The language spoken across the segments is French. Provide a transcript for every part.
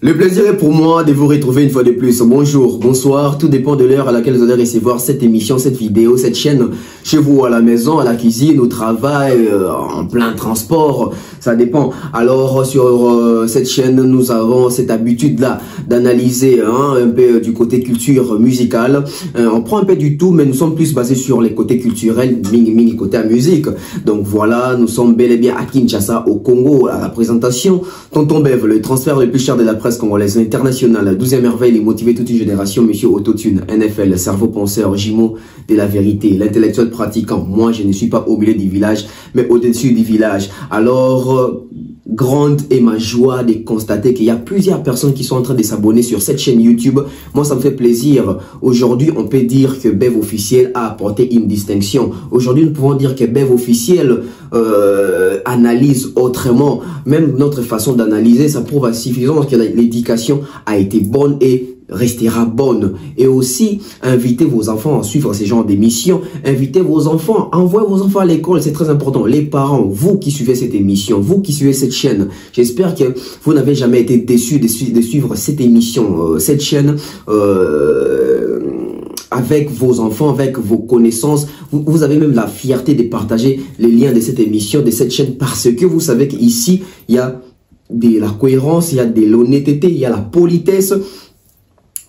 Le plaisir est pour moi de vous retrouver une fois de plus. Bonjour, bonsoir, tout dépend de l'heure à laquelle vous allez recevoir cette émission, cette vidéo, cette chaîne. Chez vous, à la maison, à la cuisine, au travail, en plein transport, ça dépend. Alors sur cette chaîne, nous avons cette habitude-là d'analyser un peu du côté culture musicale. On prend un peu du tout, mais nous sommes plus basés sur les côtés culturels, mini côté à musique. Donc voilà, nous sommes bel et bien à Kinshasa, au Congo, à la présentation. Tonton Bev, le transfert le plus cher de la presse congolaise internationale, 12e merveille, les motiver toute une génération, monsieur Autotune, NFL, cerveau penseur, jumeau de la vérité, l'intellectuel pratiquant. Moi, je ne suis pas au milieu du village, mais au-dessus du village. Alors, grande est ma joie de constater qu'il y a plusieurs personnes qui sont en train de s'abonner sur cette chaîne YouTube. Moi, ça me fait plaisir. Aujourd'hui, on peut dire que Bev Officiel a apporté une distinction. Aujourd'hui, nous pouvons dire que Bev Officiel analyse autrement. Même notre façon d'analyser, ça prouve à suffisance que l'éducation a été bonne et restera bonne. Et aussi, invitez vos enfants à suivre ce genre d'émission. Invitez vos enfants, envoyez vos enfants à l'école, c'est très important. Les parents, vous qui suivez cette émission, vous qui suivez cette chaîne, j'espère que vous n'avez jamais été déçus de suivre cette émission, cette chaîne, avec vos enfants, avec vos connaissances. Vous avez même la fierté de partager les liens de cette émission, de cette chaîne, parce que vous savez qu'ici, il y a de la cohérence, il y a de l'honnêteté, il y a la politesse,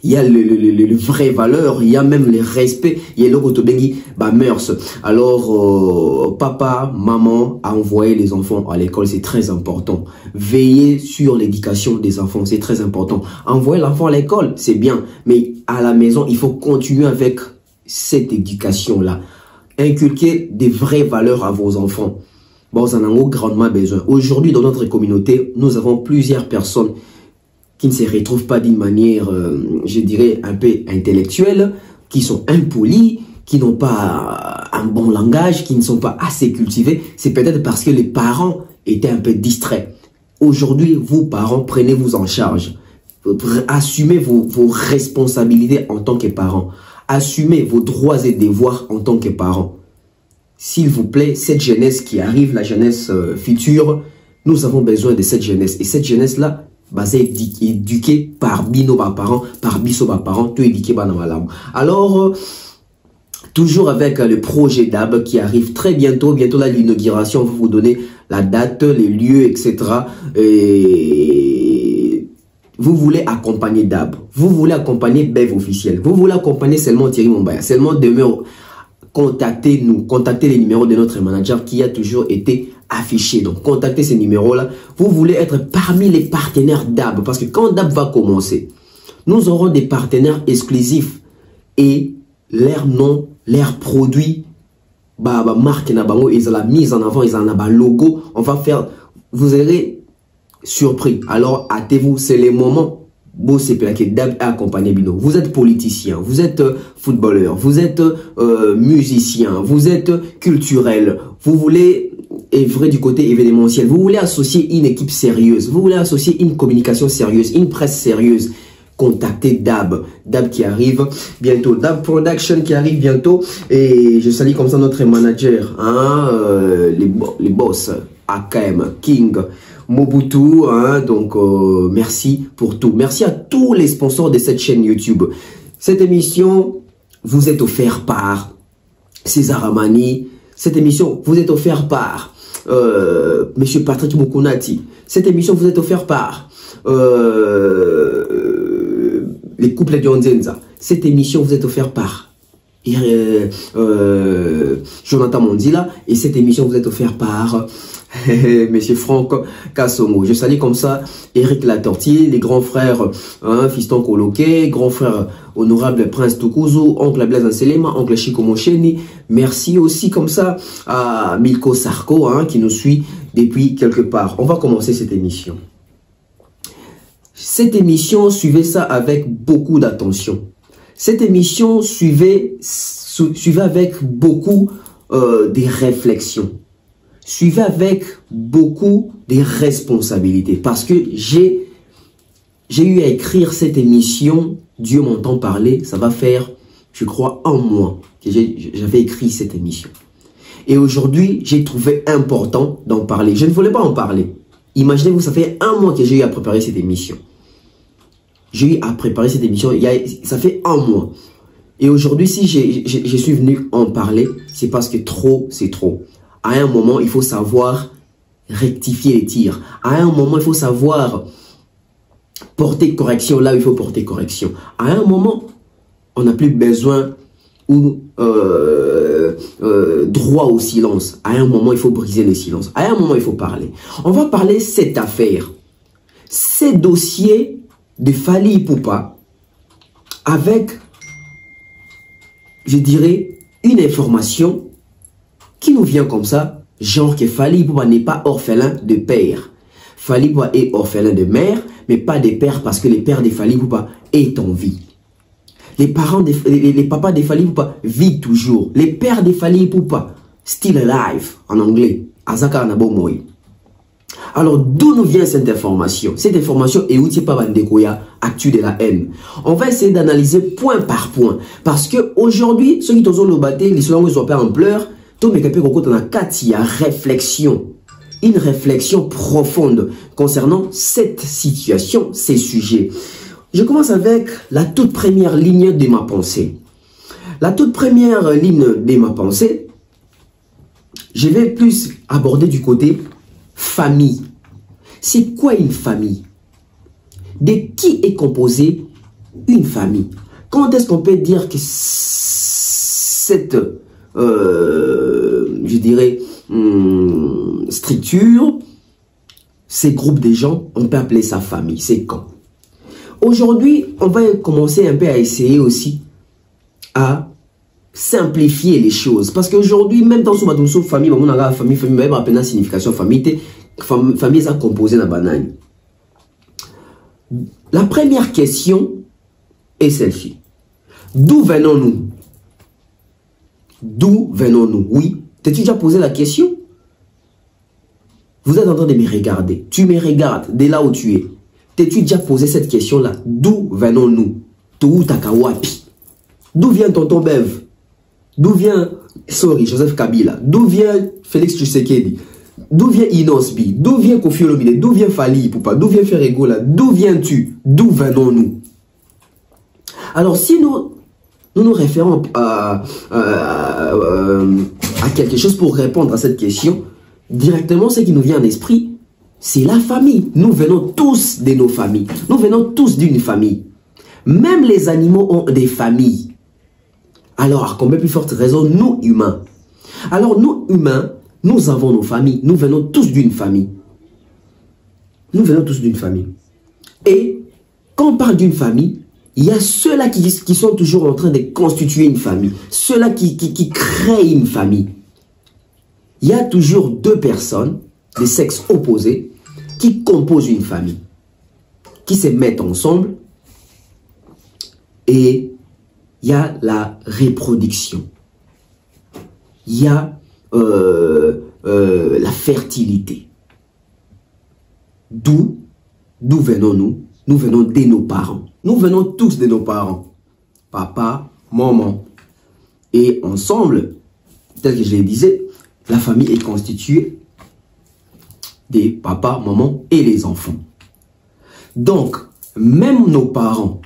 il y a le vrai valeur, il y a même le respect, il y a le rotobengi, mœurs. Alors, papa, maman, envoyer les enfants à l'école, c'est très important. Veiller sur l'éducation des enfants, c'est très important. Envoyer l'enfant à l'école, c'est bien, mais à la maison, il faut continuer avec cette éducation-là. Inculquer des vraies valeurs à vos enfants. Bon, vous en avez grandement besoin. Aujourd'hui, dans notre communauté, nous avons plusieurs personnes qui ne se retrouvent pas d'une manière, je dirais, un peu intellectuelle, qui sont impolis, qui n'ont pas un bon langage, qui ne sont pas assez cultivés. C'est peut-être parce que les parents étaient un peu distraits. Aujourd'hui, vous, parents, prenez-vous en charge. Assumez vos responsabilités en tant que parents. Assumez vos droits et devoirs en tant que parents. S'il vous plaît, cette jeunesse qui arrive, la jeunesse future, nous avons besoin de cette jeunesse. Et cette jeunesse-là, basé éduqué par bino parents, par biso parents, tout éduqué par malam. Alors, toujours avec le projet DAB qui arrive très bientôt là l'inauguration, vous donner la date, les lieux, etc. Et vous voulez accompagner DAB, vous voulez accompagner Bev Officiel, vous voulez accompagner seulement Thierry Mombaya, seulement demain, contactez-nous, contactez les numéros de notre manager qui a toujours été affiché. Donc, contactez ces numéros-là. Vous voulez être parmi les partenaires DAB. Parce que quand DAB va commencer, nous aurons des partenaires exclusifs. Et leur nom, leur produit, marque, ils ont la mise en avant, ils ont un logo. On va faire, vous serez surpris. Alors, hâtez-vous, c'est les moments. DAB accompagné Bino. Vous êtes politicien, vous êtes footballeur, vous êtes musicien, vous êtes culturel, vous voulez œuvrer du côté événementiel, vous voulez associer une équipe sérieuse, vous voulez associer une communication sérieuse, une presse sérieuse. Contactez DAB. DAB qui arrive bientôt. DAB Production qui arrive bientôt. Et je salue comme ça notre manager, les boss, AKM, King, Mobutu, donc merci pour tout. Merci à tous les sponsors de cette chaîne YouTube. Cette émission vous est offerte par César Amani. Cette émission vous est offerte par Monsieur Patrick Mukunati. Cette émission vous est offerte par les couples de Onzenza. Cette émission vous est offerte par Jonathan Mondila. Et cette émission vous est offerte par Monsieur Franck Kassomo. Je salue comme ça Eric Latortier, les grands frères Fiston Koloké, grand frère honorable Prince Tukuzu, oncle Blaise Anselema, oncle Chico Mocheni. Merci aussi comme ça à Milko Sarko qui nous suit depuis quelque part. On va commencer cette émission. Cette émission, suivez ça avec beaucoup d'attention. Cette émission, suivez avec beaucoup de réflexions. Suivez avec beaucoup de responsabilités. Parce que j'ai eu à écrire cette émission, Dieu m'entend parler, ça va faire, je crois, un mois que j'avais écrit cette émission. Et aujourd'hui, j'ai trouvé important d'en parler. Je ne voulais pas en parler. Imaginez-vous, ça fait un mois que j'ai eu à préparer cette émission. j'ai eu à préparer cette émission, ça fait un mois. Et aujourd'hui, si je suis venu en parler, c'est parce que trop, c'est trop. À un moment, il faut savoir rectifier les tirs. À un moment, il faut savoir porter correction là où il faut porter correction. À un moment, on n'a plus besoin ou droit au silence. À un moment, il faut briser le silence. À un moment, il faut parler. On va parler cette affaire. Ces dossiers de Fally Ipupa avec, je dirais, une information qui nous vient comme ça, genre que Fally Ipupa n'est pas orphelin de père. Fally Ipupa est orphelin de mère, mais pas de père parce que le père de Fally Ipupa est en vie. Les papas de Fally Ipupa vivent toujours. Les pères de Fally Ipupa, still alive en anglais. Azaka Nabomoy. Alors, d'où nous vient cette information? Cette information est outil par Bandekoya, actu de la haine. On va essayer d'analyser point par point. Parce que aujourd'hui, ceux qui ont le batté, les soldats ne sont pas en pleurs, tout le monde a quatre réflexion. Une réflexion profonde concernant cette situation, ces sujets. Je commence avec la toute première ligne de ma pensée. La toute première ligne de ma pensée, je vais plus aborder du côté famille. C'est quoi une famille? De qui est composée une famille? Quand est-ce qu'on peut dire que cette, je dirais, structure, ces groupes de gens, on peut appeler ça famille? C'est quand? Aujourd'hui, on va commencer un peu à essayer aussi à simplifier les choses. Parce qu'aujourd'hui, même dans ce famille, famille, la signification famille, famille, ça composé dans banane. La première question est celle-ci. D'où venons-nous? D'où venons-nous? Oui. T'es-tu déjà posé la question? Vous êtes en train de me regarder. Tu me regardes de là où tu es. T'es-tu déjà posé cette question-là? D'où venons-nous? D'où Takawapi? D'où vient tonton Bev? D'où vient, Joseph Kabila? D'où vient Félix Tshisekedi? D'où vient Inosbi? D'où vient Kofi Olomide? D'où vient Fally Ipupa? D'où vient Ferregola? D'où viens-tu? D'où venons-nous? Alors, si nous référons à quelque chose pour répondre à cette question, directement, ce qui nous vient à l'esprit, c'est la famille. Nous venons tous de nos familles. Nous venons tous d'une famille. Même les animaux ont des familles. Alors, à combien plus forte raison, nous humains? Alors, nous humains, nous avons nos familles. Nous venons tous d'une famille. Nous venons tous d'une famille. Et quand on parle d'une famille, il y a ceux-là qui sont toujours en train de constituer une famille. Ceux-là qui créent une famille. Il y a toujours deux personnes de sexe opposé qui composent une famille, qui se mettent ensemble et il y a la reproduction, il y a la fertilité. D'où venons-nous? Nous venons de nos parents. Nous venons tous de nos parents. Papa, maman. Et ensemble, tel que je le disais, la famille est constituée des papas, maman et les enfants. Donc, même nos parents,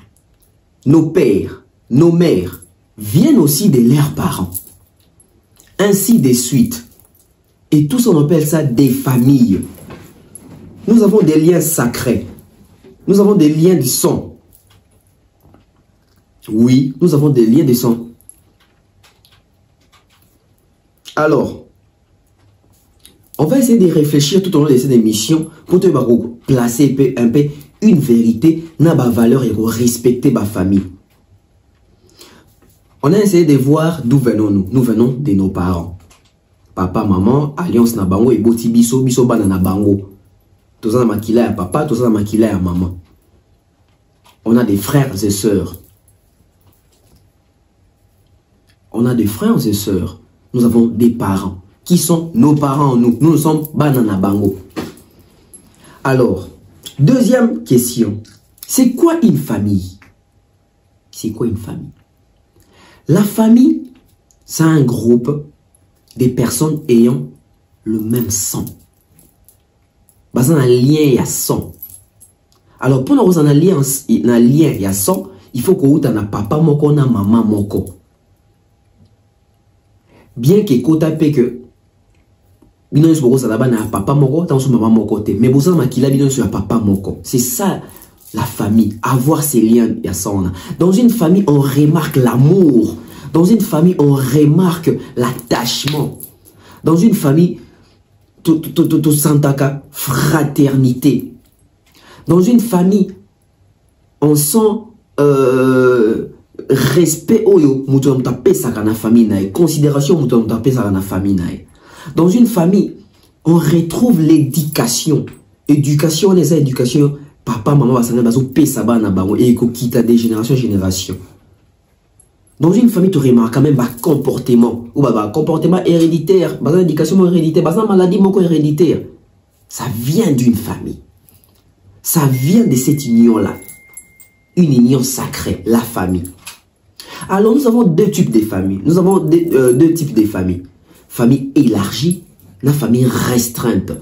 nos pères, nos mères viennent aussi de leurs parents. Ainsi de suite. Et tous on appelle ça des familles. Nous avons des liens sacrés. Nous avons des liens du sang. Oui, nous avons des liens de sang. Alors, on va essayer de réfléchir tout au long de cette émission pour te placer un peu une vérité, na ba valeur et respecter ma famille. On a essayé de voir d'où venons-nous. Nous venons de nos parents. Papa, maman, alliance na bango et boti biso banana bango. Tous en makila à papa, tous en makila à maman. On a des frères et sœurs. On a des frères et sœurs. Nous avons des parents. Qui sont nos parents, nous? Nous sommes banana bango. Alors, deuxième question. C'est quoi une famille? C'est quoi une famille? La famille, c'est un groupe de personnes ayant le même sang. Basé un lien à sang. Alors, pour nous en alliance, un lien, il y a ça, il faut que vous ayez papa moko na maman moko. Bien que kota pe que bino so ça là-bas na papa moko, tant sur maman moko te. Mais vous avez makila bino sur papa moko. C'est ça la famille, avoir ces liens, il y a ça. Dans une famille, on remarque l'amour. Dans une famille, on remarque l'attachement. Dans une famille, tout santaka fraternité. Dans une famille, on sent respect oyo muto mtape saka na famille nae, considération muto mtape saka na famille nae. Dans une famille, on retrouve l'éducation. Éducation, on est éducation. Papa, maman, basanga bazo pesa bana bango et ko kita de génération en génération. Dans une famille, tu remarques quand même un comportement ou un comportement héréditaire, une éducation héréditaire, une maladie héréditaire. Ça vient d'une famille. Ça vient de cette union-là. Une union sacrée, la famille. Alors, nous avons deux types de familles. Nous avons deux types de familles. Famille élargie, la famille restreinte.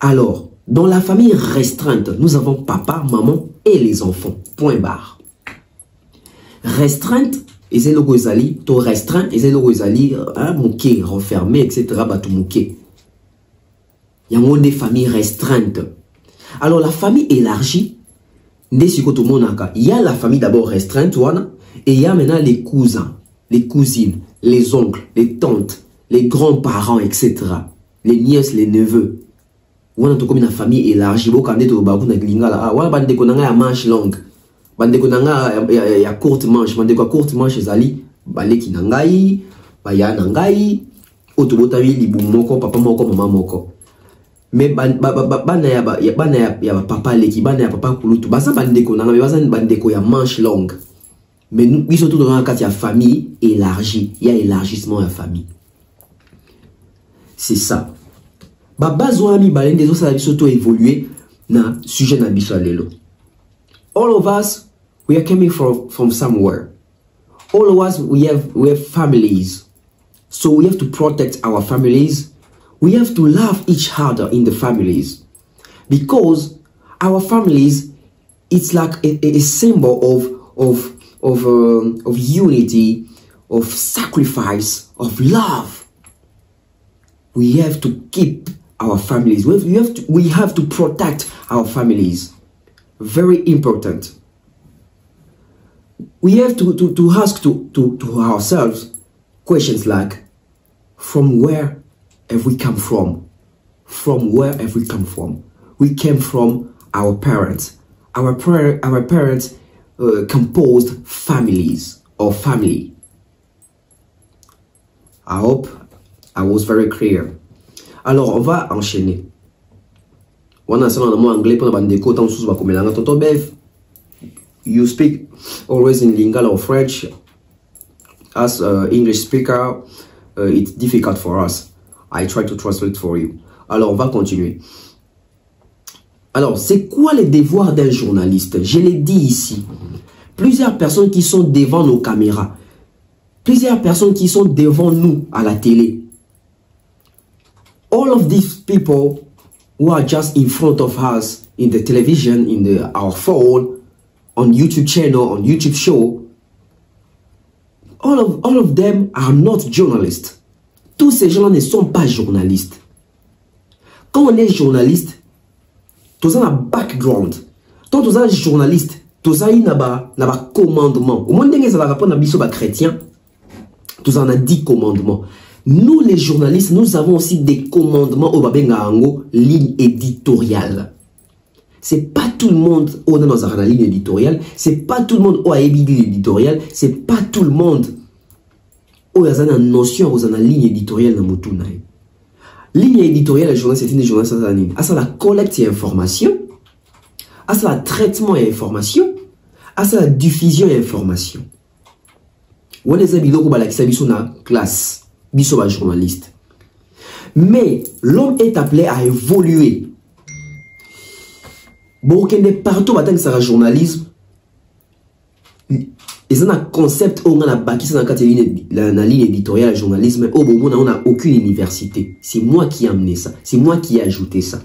Alors, dans la famille restreinte, nous avons papa, maman et les enfants. Point barre. Restreinte, et c'est le gozali, to restreint, et c'est le gozali, mouké, renfermé, etc. Batou mouké. Il y a des familles restreintes. Alors, la famille élargie, il y a la famille d'abord restreinte, et il y a maintenant les cousins, les cousines, les oncles, les tantes, les grands-parents, etc. Les nièces, les neveux. On a comme une famille élargie. Vous avez des manche longue. Il y a courte manche. Il y a courte manche. Baleki nangai, baya nangai, otobotami libumoko, papa moko, maman moko. Mais bana ya papa leki, bana ya papa kulutu. Basa bandeko nanga, mais basa bandeko ya manche longue. Mais nous, surtout dans un cas, il y a famille élargie. Il y a élargissement de la famille. C'est ça. Bazouami balende des autres surtout évoluer na sujet na bisalelo. All of us, we are coming from somewhere. All of us, we have families. So we have to protect our families. We have to love each other in the families. Because our families, it's like a symbol of unity, of sacrifice, of love. We have to keep our families. We have to protect our families. Very important. We have to ask to ourselves questions like, from where have we come from? From where have we come from? We came from our parents. Our parents composed families or family. I hope I was very clear. Alors, on va enchaîner. On a un mot anglais pour la côte en sous comme la tonton Bev. You speak always in Lingala or French. As an English speaker, it's difficult for us. I try to translate for you. Alors, on va continuer. Alors, c'est quoi les devoirs d'un journaliste? Je l'ai dit ici. Plusieurs personnes qui sont devant nos caméras. Plusieurs personnes qui sont devant nous à la télé. All of these people who are just in front of us in the television, in our phone, on YouTube channel, on YouTube show, all of them are not journalists. Tous ces gens-là ne sont pas journalistes. Quand on est journaliste, tu as un background. Quand tu es journaliste, tu as un commandement. Au moins, ça va répondre à biso chrétien. Tu as 10 commandements. Nous, les journalistes, nous avons aussi des commandements au Babengango, ligne éditoriale. C'est pas tout le monde qui est dans la ligne éditoriale. C'est pas tout le monde qui a édité l'éditorial. C'est pas tout le monde qui a une notion de la ligne éditoriale. Ligne éditoriale, c'est une journaliste. À ça, la collecte et information. À ça, le traitement et information. À ça, la diffusion et information. On les a mis dans la classe. Biso journaliste. Mais l'homme est appelé à évoluer. Bon, qu'il n'est partout matin que ça journalisme. Ils ont un concept où on a bâti dans la ligne éditoriale journalisme. Au bon, on n'a aucune université. C'est moi qui ai amené ça. C'est moi qui ai ajouté ça.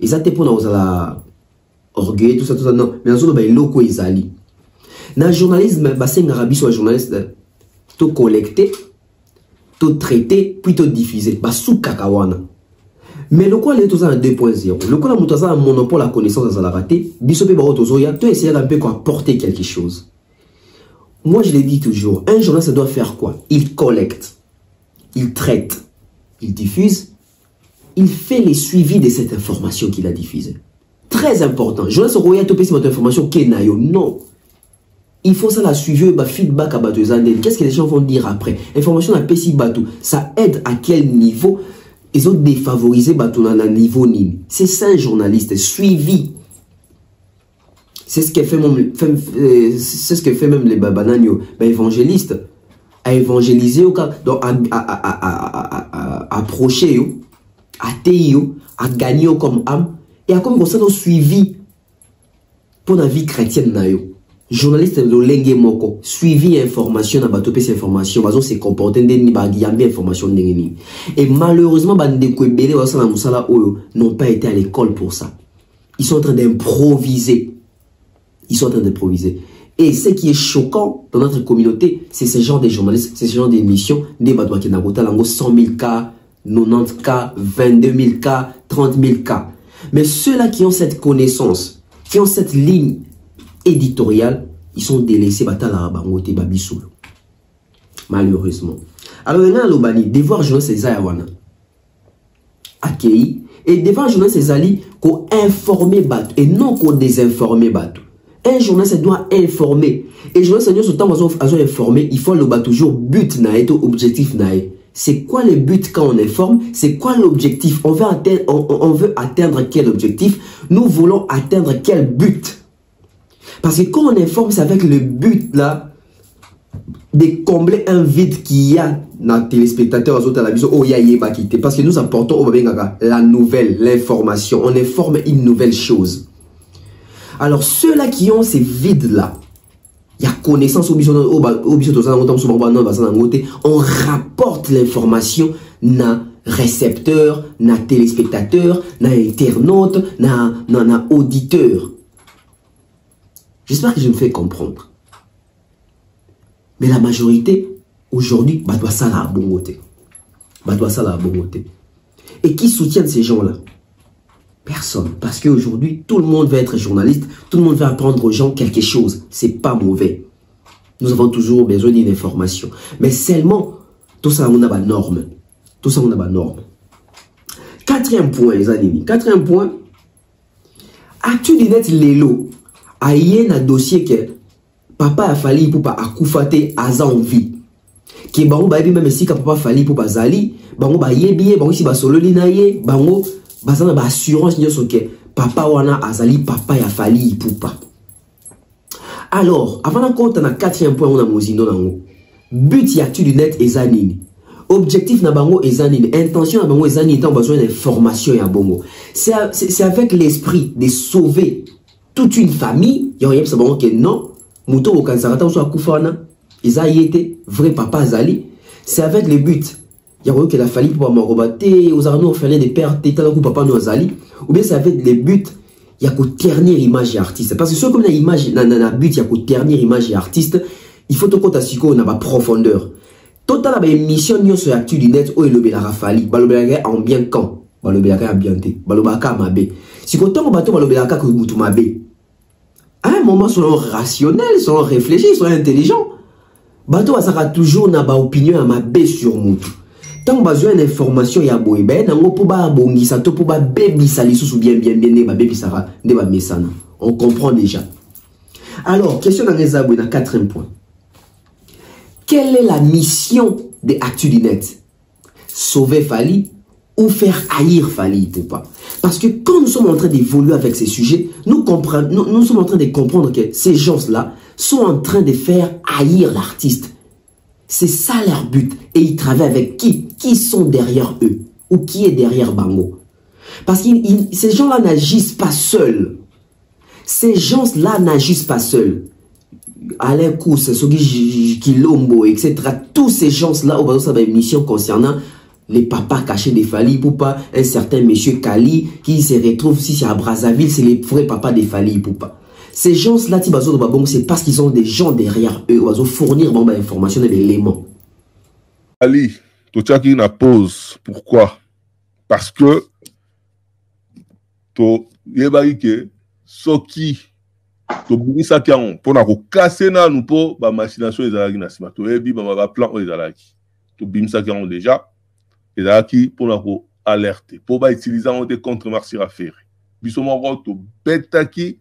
Et ça, c'est pour orgueil, tout ça, non. Mais en fait, loko ezali. Dans le journalisme, c'est un arabi sur un journaliste, tout collecté, tout traité, puis tout diffusé. Sous kakawana. Mais le quoi, il est tout ça en 2.0. Le quoi, il est un monopole à connaissance dans la raté. Bisopé Barotozoya, tu essaies d'un peu apporter quelque chose. Moi, je l'ai dit toujours, un journaliste doit faire quoi? Il collecte, il traite, il diffuse, il fait les suivis de cette information qu'il a diffusée. Très important. Journaliste Roya, tu peux cette information qui est naïo. Non. Il faut ça la suivre, feedback à Batou. Qu'est-ce que les gens vont dire après? Information à Pessi Batou. Ça aide à quel niveau? Ils ont défavorisé Batou dans le niveau Nîmes. C'est ça un journaliste, suivi. C'est ce que fait même les babanagno, évangélistes. À évangéliser, à approcher, à téir, à gagner comme âme. Et à comme ça, suivi pour la vie chrétienne. Journaliste de l'engue moko, suivi information à batopé ces informations, bazo se comporter des bagayambi information n'engeni. Et malheureusement, bande kwebele wasala musala oyo n'ont pas été à l'école pour ça. Ils sont en train d'improviser. Ils sont en train d'improviser. Et ce qui est choquant dans notre communauté, c'est ce genre de journalistes, c'est ce genre d'émissions, des badouas qui n'ont pas 100 000 cas, 90 cas, 22 000 cas, 30 000 cas. Mais ceux-là qui ont cette connaissance, qui ont cette ligne éditoriale, ils sont délaissés malheureusement. Alors, il y a l'obani, devoir journaliste c'est Zayawana. Accueilli. Et devoir journaliste c'est Ali qu'on informer Batou et non qu'on désinformer Batou. Un journaliste doit informer. Et le journaliste se temps à informer, il faut le battre toujours but naï, objectif naï. C'est quoi le but quand on informe? C'est quoi l'objectif? On veut atteindre quel objectif? Nous voulons atteindre quel but? Parce que quand on informe, c'est avec le but là de combler un vide qu'il y a dans les téléspectateurs à la vision. Oh, parce que nous apportons la nouvelle, l'information. On informe une nouvelle chose. Alors, ceux-là qui ont ces vides-là, il y a connaissance, on rapporte l'information na récepteur, na téléspectateur, na internaute, na auditeur. J'espère que je me fais comprendre. Mais la majorité, aujourd'hui, doit ça la bon côté. Et qui soutient ces gens-là? Personne. Parce qu'aujourd'hui, tout le monde veut être journaliste, tout le monde veut apprendre aux gens quelque chose. C'est pas mauvais. Nous avons toujours besoin d'une information. Mais seulement, tout ça, on a une norme. Quatrième point, les amis. Quatrième point. As-tu dit net l'élo? Aïe, un dossier que papa a fallu pour pas accoufater à envie. Qui bango baby même si papa fallu pour pas zali, bango ba yebiye, bango si ba solo linaye, bango basana ba assurance nyoso ke papa wana azali papa ya fallu pour pas. Alors, avant d'en na quatrième point on a mozino nango. But y a-tu du net ezanini. Objectif na bango ezanini, intention na bango ezanini étant besoin d'information ya bongo. C'est avec l'esprit de sauver toute une famille, il y a rien que non, Mouto au Kansarata ou soit Koufana, ils a été vrai papa Zali. C'est avec le but. Il y a rien que la famille pour m'enrobater, aux arnaud, faire des pères, t'étais là où papa nous Zali. Ou bien c'est avec le but, il y a qu'au ternir image et artiste. Parce que soit comme l'image, dans le but, il y a qu'au ternir image et artiste, il faut tout compte à ce qu'on a profondeur. Total, la émission, nous sur l'actu du net, où il le bélara fali, balobélara en bien quand, balobélara ambianté, balobaka mabé. Si quand on bateau, balobélara que moutou mabé. À un moment, selon rationnel, selon réfléchi, selon intelligent. Bateau sera toujours na ba opinion à ma baie sur moutou. Tant besoin d'information ya boy ben nango pour ba bongi sa to pour ba baby sali sous bien ba baby sara de ba mesana. On comprend déjà. Alors, question dans les abonnés, quatrième point. Quelle est la mission de Actu du Net? Sauver Fali ou faire haïr Fali pour pas? Parce que quand nous sommes en train d'évoluer avec ces sujets, nous sommes en train de comprendre que ces gens-là sont en train de faire haïr l'artiste. C'est ça leur but. Et ils travaillent avec qui? Qui sont derrière eux? Ou qui est derrière Bango? Parce que ces gens-là n'agissent pas seuls. Ces gens-là n'agissent pas seuls. Alain Kous, Sogi Kilombo, etc. Tous ces gens-là, au bas de sa mission concernant les papas cachés des Fally Ipupa, un certain monsieur Kali qui se retrouve ici à Brazzaville, c'est les vrais papas des Fally Ipupa. Ces gens-là, c'est parce qu'ils ont des gens derrière eux, ils vont fournir des informations et des éléments. Ali, tu as une pause. Pourquoi? Parce que tu que Soki, tu as pour casser la machination des Alaki Nassima. Tu as plan des Alaki. Tu as déjà. Et là, pour alerter, pour utiliser des contre-marchés à faire. Puis, tu bêtaki,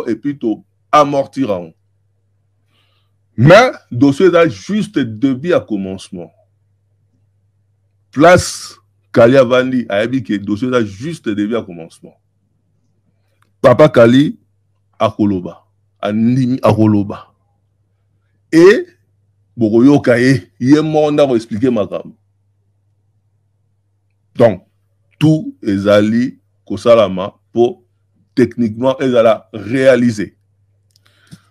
et puis tu amortir. Mais, le dossier est juste début à commencement. Place Kali Avandi a dit que le dossier est juste début à commencement. Papa Kali a Koloba, a Nimi a Koloba. Et, Boroyo Kaye, il est mort pour expliquer ma gamme. Donc, tout est allé Kosalama pour techniquement réaliser.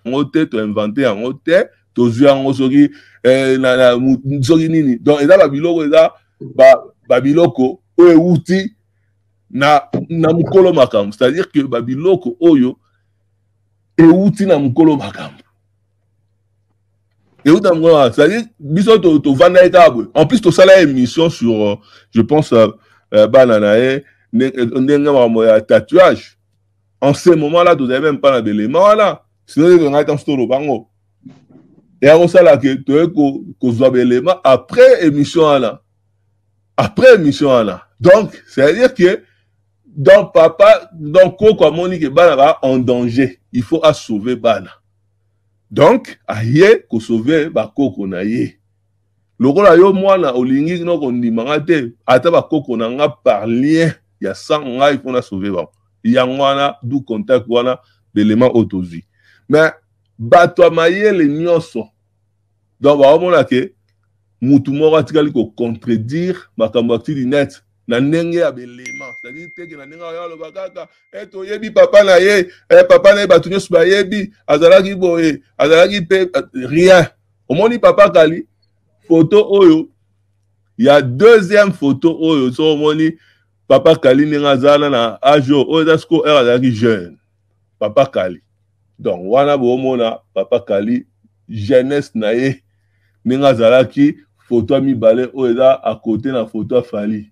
On a inventé un hôtel, tu as un hôtel, donc, il y a Babiloko, outil, na mukolo makam. C'est-à-dire que Babiloko, oyo, et outil na mukolo makam. C'est-à-dire, en plus, tu as la émission sur, je pense, Bananae, tatouage. En ce moment-là, tu n'avais même pas d'éléments là. Sinon, tu as un store au bango. Et on sait là que tu as des éléments après émission là. Après émission là. Donc, c'est-à-dire que dans papa, dans Koko Monique Bana va en danger. Il faut sauver Bana. Donc, aye ko sauver ba Koko na ye. Lokola yo mwana olingi no kondimanga te ata ba Koko na nga par lien ya sang nga il faut na sauver ba. Ya mwana du contact wana d'éléments autozi. Mais bato maye le nyonso. Donc ba omona ke mutu moko atikali ko contredire makambo akti net na ndenge ya belema. C'est-à-dire que na ndenge ya lo bakaka eto yebi papa na ye papa na batu nyonso ba yebi azalaki boye azalaki pe rien. Omoni papa Kali photo oyo, il y a deuxième photo oyo, so omoni papa Kali ninga zana na ajo oyo dasko era azalaki jeune. Papa Kali. Donc wana bo mona papa Kali jeunesse na ye ninga zalaki photo mi balé oyo da à côté na photo Fally.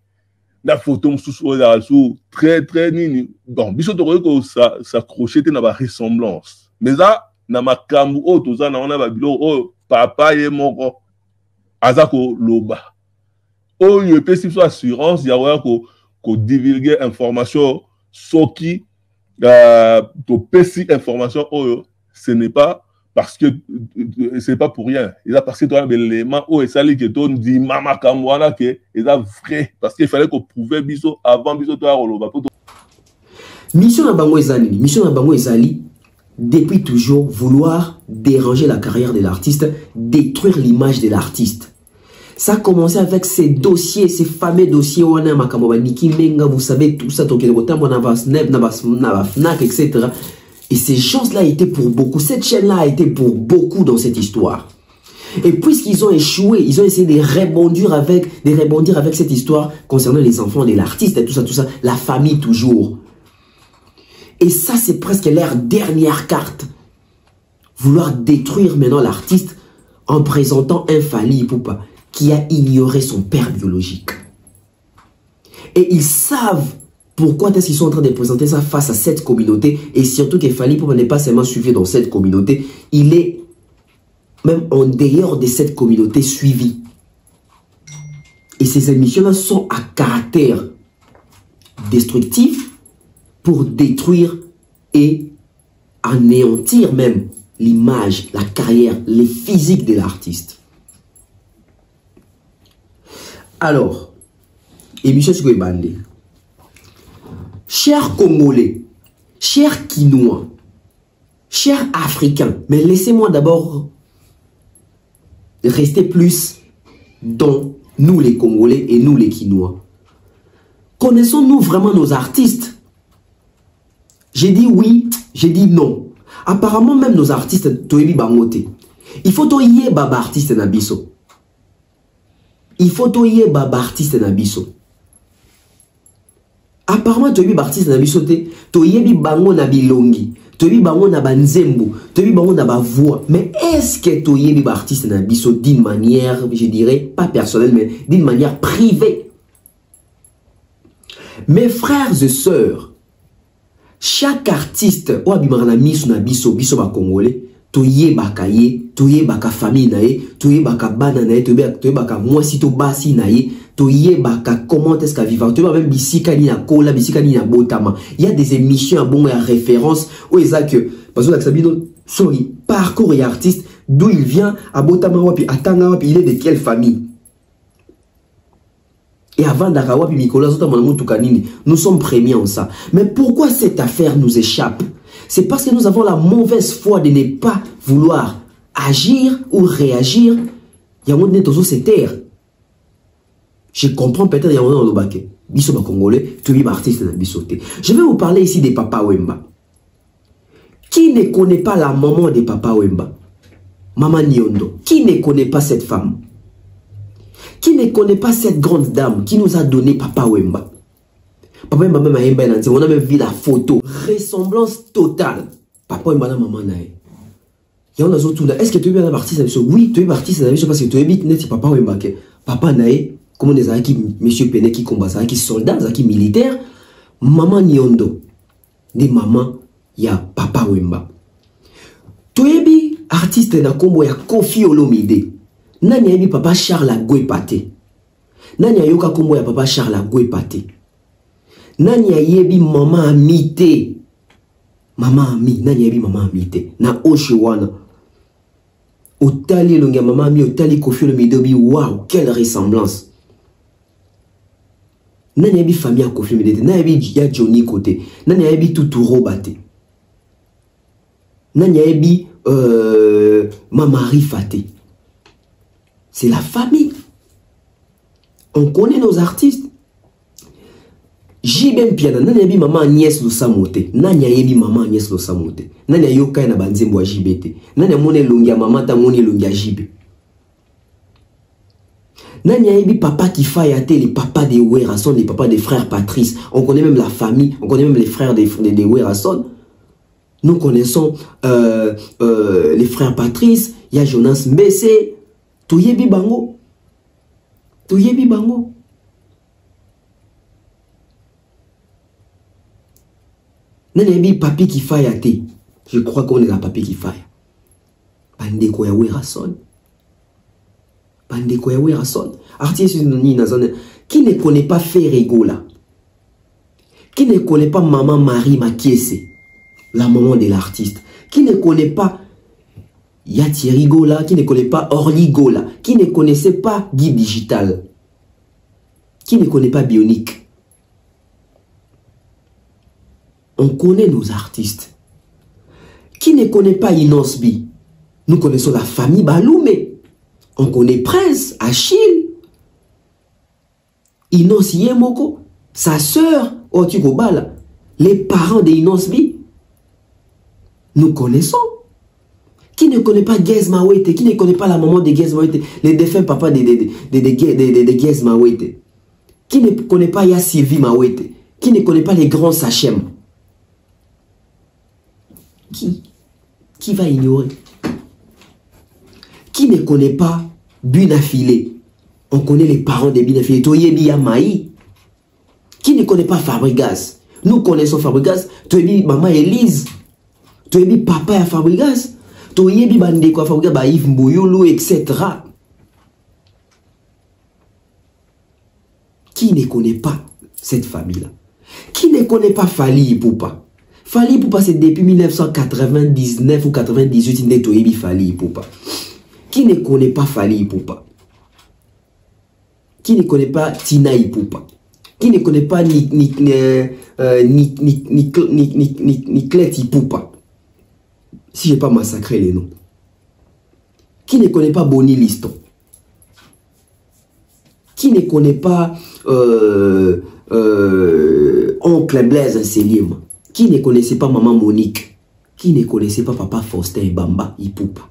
La photo msusu oyo sous très nini. Donc biso to ko ça crocheté na ba ressemblance. Mais ça na makambu oyo tozana ona ba bilo oyo papa ye moko azako loba. Oyo pesi so assurance ya wa ko divulguer information soki to pesi information oyo ce n'est pas parce que c'est pas pour rien. Il a passé toi l'élément où et ça li que ton dit mama kamwana que il a vrai parce qu'il fallait qu'on prouver biso avant biso to loba. Mission na bango ezali, mission na bango ezali depuis toujours vouloir déranger la carrière de l'artiste, détruire l'image de l'artiste. Ça a commencé avec ces dossiers, ces fameux dossiers, vous savez, tout ça, etc. Et ces choses-là étaient pour beaucoup. Cette chaîne-là a été pour beaucoup dans cette histoire. Et puisqu'ils ont échoué, ils ont essayé de rebondir avec cette histoire concernant les enfants de l'artiste et tout ça, la famille toujours. Et ça, c'est presque leur dernière carte. Vouloir détruire maintenant l'artiste en présentant un Fally Ipupa qui a ignoré son père biologique. Et ils savent pourquoi est-ce qu'ils sont en train de présenter ça face à cette communauté. Et surtout que Fally Ipupa n'est pas seulement suivi dans cette communauté, il est même en dehors de cette communauté suivie. Et ces émissions-là sont à caractère destructif pour détruire et anéantir même l'image, la carrière, les physiques de l'artiste. Alors, émission sur les bandes. Chers Congolais, chers Quinois, chers Africains, mais laissez-moi d'abord rester plus dans nous les Congolais et nous les Quinois. Connaissons-nous vraiment nos artistes? J'ai dit oui, j'ai dit non. Apparemment même nos artistes, il faut toyer baba artiste nabiso. il faut toyer ba artiste na biso. Apparemment toyebi ba artiste na biso te, toyebi bango na bilongi, toyebi bango na banzembo, toyebi bango na ba voix. Mais est-ce que toyebi ba artiste na biso d'une manière, je dirais pas personnelle, mais d'une manière privée? Mes frères et sœurs, chaque artiste ou abimana miso na biso ba congolais, toyebaka ye, toyebaka famille na ye, toyebaka bana na ye, toyebaka mwasi to basi na ye, toyebaka comment est-ce qu'à vivre, toyebaka même bisika ni na kola, bisika ni na botama. Il y a des émissions à bon à référence où ils ont que parce que Sabino, sorry, parcours et artiste, d'où il vient, à botama wapi, à tanga wapi, il est de quelle famille. Et avant d'Arawapi Nicolas, nous sommes premiers en ça. Mais pourquoi cette affaire nous échappe? C'est parce que nous avons la mauvaise foi de ne pas vouloir agir ou réagir. Il y a un moment donné, c'est terre. Je comprends peut-être, il y a un moment donné, Bisso Congolais, tu es artiste dans Bissoté. Je vais vous parler ici des Papa Wemba. Qui ne connaît pas la maman des Papa Wemba? Maman Nyondo. Qui ne connaît pas cette femme? Qui ne connaît pas cette grande dame qui nous a donné Papa Wemba? Papa Wemba même a on a même vu la photo. Ressemblance totale. Papa Wemba na maman nae. Il y en a d'autres là. Est-ce que tu es bien artiste? Oui, tu es artiste parce que tu es net Papa Wemba. Papa nae, comme on est qui monsieur Pene qui combat ça, qui soldat, qui militaire. Maman Nyondo. Des mamans, il y a Papa Wemba. Tu es bien artiste na kombo ya Kofi Olomide. Nani yebi Papa Charles Agwe Pate. Nani ayoka kombo ya Papa Charles Agwe Pate. Nani yebi Maman Amite. Maman Ami, nani yebi Maman Amite. Na Oshiwana. Otali longa Maman Ami, otali Kofi Olomide bi, waouh, quelle ressemblance. Nani yebi famille Kofi Olomide, nani yebi ya Johnny Côté, nani yebi Tuturo Bate. Nani yebi Mamari Fate. C'est la famille. On connaît nos artistes. Jibem Piana, nani yebi maman Agnès Losamote, nani yebi maman Agnès Losamote, nani yoka na banzembo jibete, nani mone longia maman ta mone longia jibe. Nani yebi papa qui faille les papas des Werason, les papas des frères Patrice. On connaît même la famille, on connaît même les frères des Werason. Nous connaissons les frères Patrice, il y a Jonas Mbese. Toyebi bango. Toyebi bango. Nanebi papi qui faille à te. Je crois qu'on est la papi qui faille. Bandeko ya Werason. Bandeko ya Werason. Artiste qui ne connaît pas Ferregola. Qui ne connaît pas Maman Marie Makiese, la maman de l'artiste. Qui ne connaît pas Thierry Gola, qui ne connaît pas Orly Gola, qui ne connaissait pas Guy Digital, qui ne connaît pas Bionic. On connaît nos artistes. Qui ne connaît pas Inosbi? Nous connaissons la famille Baloumé. On connaît Prince, Achille, Inos Yemoko, sa sœur, Otukobala, les parents de Inosbi. Nous connaissons. Qui ne connaît pas Gez Mawete? Qui ne connaît pas la maman de Gez Mawete? Les défunts papas de Gez Mawete? Qui ne connaît pas Ya Sylvie Mawete? Qui ne connaît pas les grands Sachem? Qui va ignorer? Qui ne connaît pas Bunafilé? On connaît les parents de Bunafilé. Toyebi Yamaï. Qui ne connaît pas Fabregas? Nous connaissons Fabregas. Toyebi maman Elise. Toyebi papa ya Fabregas. Toyebi bandeko ya Fabregas ba Yves Mbouyolo, etc. Qui ne connaît pas cette famille-là? Qui ne connaît pas Fali Ipupa? Fali Ipupa, c'est depuis 1999 ou 98, il n'est Toyebi Fali Ipupa. Qui ne connaît pas Fali Ipupa? Qui ne connaît pas Tina Ipupa? Qui ne connaît pas Niclet Ipupa? Si je n'ai pas massacré les noms. Qui ne connaît pas Bonnie Liston? Qui ne connaît pas Oncle Blaise Selim? Qui ne connaissait pas Maman Monique? Qui ne connaissait pas Papa Faustin Bamba Ipupa?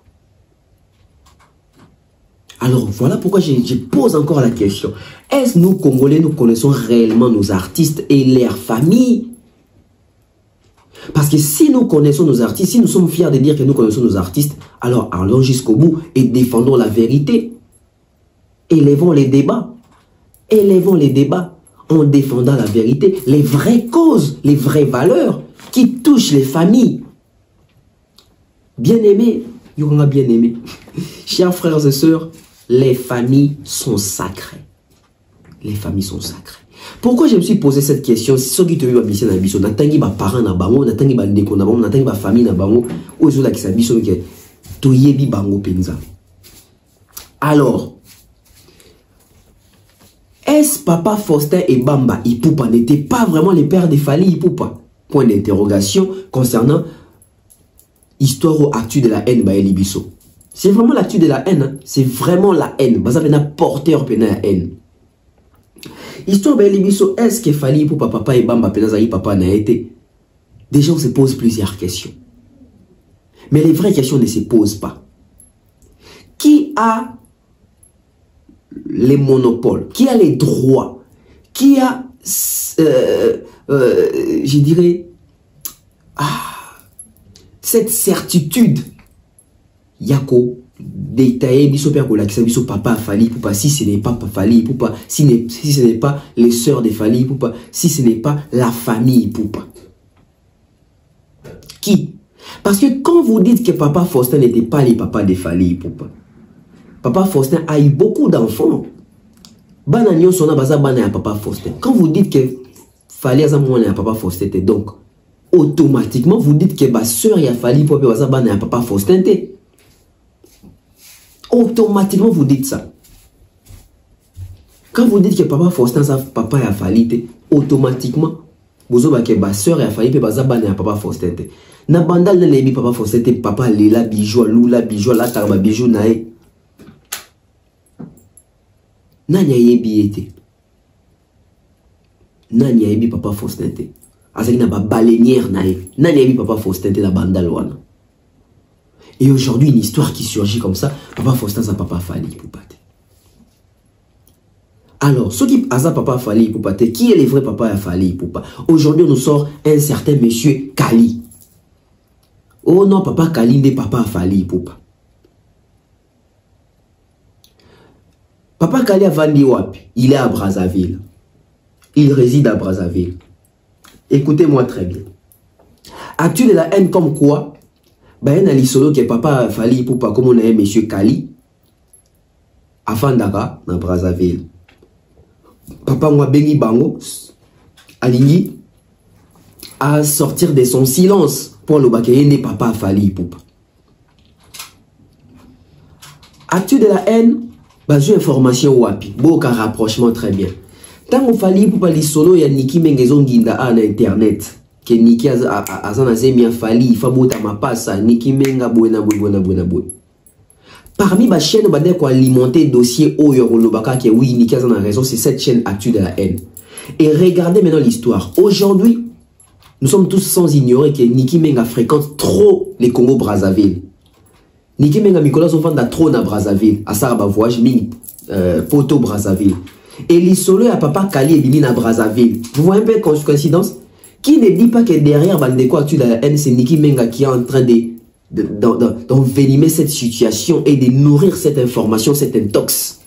Alors voilà pourquoi je pose encore la question. Est-ce nous Congolais, nous connaissons réellement nos artistes et leurs familles? Parce que si nous connaissons nos artistes, si nous sommes fiers de dire que nous connaissons nos artistes, alors allons jusqu'au bout et défendons la vérité. Élevons les débats. Élevons les débats en défendant la vérité, les vraies causes, les vraies valeurs qui touchent les familles. Bien-aimés, Yoga bien-aimés, chers frères et sœurs, les familles sont sacrées. Les familles sont sacrées. Pourquoi je me suis posé cette question? Si ceux qui te veulent mission na biso, natangi ba parents na bango, natangi ba ndeko na bango, natangi ba famille na bango, ozo la kisa biso ke toyebi bango penza. Alors, est-ce Papa Faustin et Bamba Ipupa n'étaient pas vraiment les pères de Fally Ipupa? Point d'interrogation concernant histoire ou actu de la haine Baeli Biso. C'est vraiment l'actu de la haine, hein? C'est vraiment la haine. Baza pena porteur pena la haine. Histoire Baeli Biso, est-ce que Fally Ipupa papa et Bamba pena zaï papa n'a été? Déjà on se pose plusieurs questions. Mais les vraies questions ne se posent pas. Qui a les monopoles? Qui a les droits? Qui a, je dirais, cette certitude? Yako, détaillé, biso père Kolakisa, biso papa Fally Ipupa, si ce n'est pas Fally Ipupa, si ce n'est pas les sœurs de Fally Ipupa, si ce n'est pas la famille Ipupa. Qui? Parce que quand vous dites que Papa Faustin n'était pas les papas de Fally Ipupa, Papa Faustin a eu beaucoup d'enfants. Bananyo sona baza bana Papa Faustin. Quand vous dites que Fally a Papa Faustin, donc automatiquement vous dites que ma soeur y a Fally Ipupa baza bana Papa Faustin. Automatiquement vous dites ça. Quand vous dites que Papa Faustin sa papa y a Fally, automatiquement vous avez que ma soeur y a Fally baza bana Papa Faustin. Na bandal na lebi Papa Faustin papa lela bijou lula bijou la tarba bijou nae. Nanya yebi ete. Nanya yebi Papa Faustin te. Azaki na ba baleinière nae. Nanya yebi Papa Faustin te la bandal wana. Et aujourd'hui une histoire qui surgit comme ça, Papa Faustin sa papa Fally Ipupa te. Alors, ceux qui asa papa Fally Ipupa te, qui est le vrai papa à Fally Ipupa? Aujourd'hui on nous sort un certain monsieur Kali. Oh non, papa Kali n'est papa à Fally Ipupa. Papa Kali a vendu wapi? Il est à Brazzaville. Il réside à Brazzaville. Écoutez-moi très bien. As-tu de la haine comme quoi? Ben, il y a l'isolo que papa Fally Ipupa, comme on a un monsieur Kali, à Fandaka, dans Brazzaville. Papa m'a béni bango, aligné, à sortir de son silence pour le bakéye n'est papa Fally Ipupa. As-tu de la haine? Bazu information wapi, boka rapprochement très bien. Tant qu'on Fally Ipupa li solo ya Niki Mengezo Nginda à internet, que Niki azana zemia Fally, fabota mapasa, Niki Menga buena. Parmi ma chaîne bade ko alimenter dossier Oyo Lobaka que oui Niki azana raison, c'est cette chaîne Actu de la haine. Et regardez maintenant l'histoire. Aujourd'hui, nous sommes tous sans ignorer que Niki Menga fréquente trop les Congo Brazzaville. Niki Menga Mikola Sofanda trop na Brazzaville, à Saraba voyage mini Poto Brazzaville. Et l'isolo à papa Kali et Bimi na Brazzaville. Vous voyez un peu coïncidence? Qui ne dit pas que derrière Bandeko Actu de la haine, c'est Niki Menga qui est en train d'envenimer cette situation et de nourrir cette information, cette intox.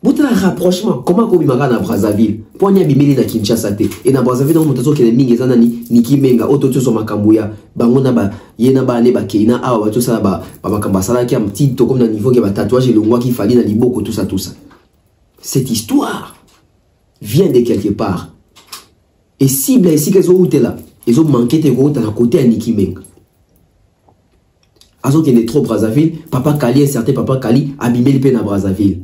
Vous avez un rapprochement. Comment vous avez na Brazzaville? Pour n'y abîmer na Kinshasa te. Et na Brazzaville, on montre que les mingi zanani Niki Menga ototo so makambuya. Bangona ba yena ba ne ba keina awa tout ça ba makambasala qui a un petit comme na niveau qui ba tatouage et le moi qui fallait na liboko tout ça. Cette histoire vient de quelque part. Et cible ici qu'ils ont été là, ils ont manqué de route à côté à Niki Menga. Azo qui est trop Brazzaville, papa Kali un certain papa Kali abîmé les peines à Brazzaville.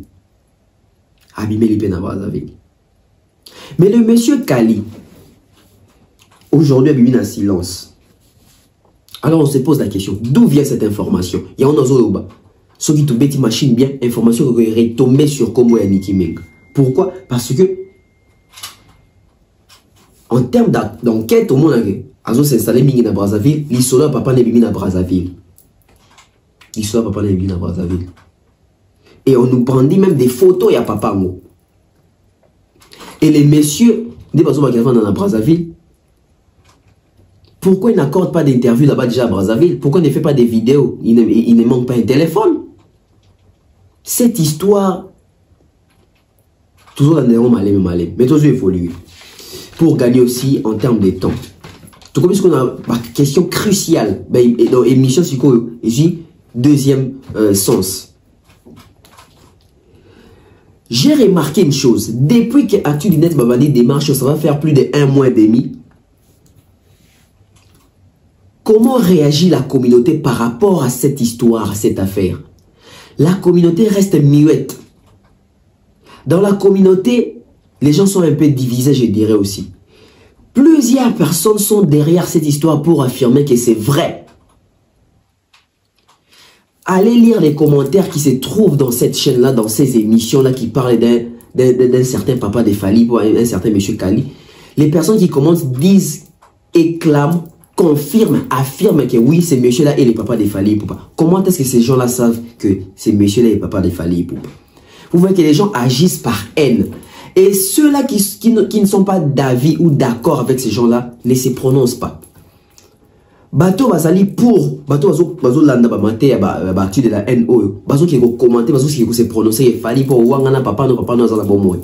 Abîmé les peines à Brazzaville. Mais le monsieur Kali, aujourd'hui abîmé en silence. Alors on se pose la question, d'où vient cette information? Il y a un ozo ceux qui te bêtent machine bien, information qui est retombée sur Kombo et Niki Menga. Pourquoi? Parce que en termes d'enquête au monde, Azo s'est installé à Brazzaville, l'isolo papa n'est bimi à Brazzaville. L'histoire papa n'est bimi à Brazzaville. Et on nous brandit même des photos, il y a papa. Et les messieurs, des personnes qui sont dans la Brazzaville, pourquoi ils n'accordent pas d'interview là-bas déjà à Brazzaville? Pourquoi ils ne font pas des vidéos? Il ne manque pas un téléphone. Cette histoire, toujours mais toujours évoluer. Pour gagner aussi en termes de temps. Tout comme ce qu'on a une question cruciale dans l'émission, c'est quoi? Deuxième sens. J'ai remarqué une chose. Depuis que Actu du Net Babani démarche, ça va faire plus de 1 mois et demi. Comment réagit la communauté par rapport à cette histoire, à cette affaire? La communauté reste muette. Dans la communauté, les gens sont un peu divisés, je dirais aussi. Plusieurs personnes sont derrière cette histoire pour affirmer que c'est vrai. Allez lire les commentaires qui se trouvent dans cette chaîne-là, dans ces émissions-là qui parlent d'un certain papa de Fally, un certain monsieur Kali. Les personnes qui commentent disent, éclament, confirment, affirment que oui, ce monsieur-là est le papa de Fally Ipupa. Comment est-ce que ces gens-là savent que ce monsieur-là est le papa de Fally Ipupa? Vous voyez que les gens agissent par haine. Et ceux-là qui ne sont pas d'avis ou d'accord avec ces gens-là ne se prononcent pas. Bato bazali pour bazo landa ba maté ba actu de la haine bazo qui commenter bazo qui se prononcer il fallait pour wangana papa no za la bomo.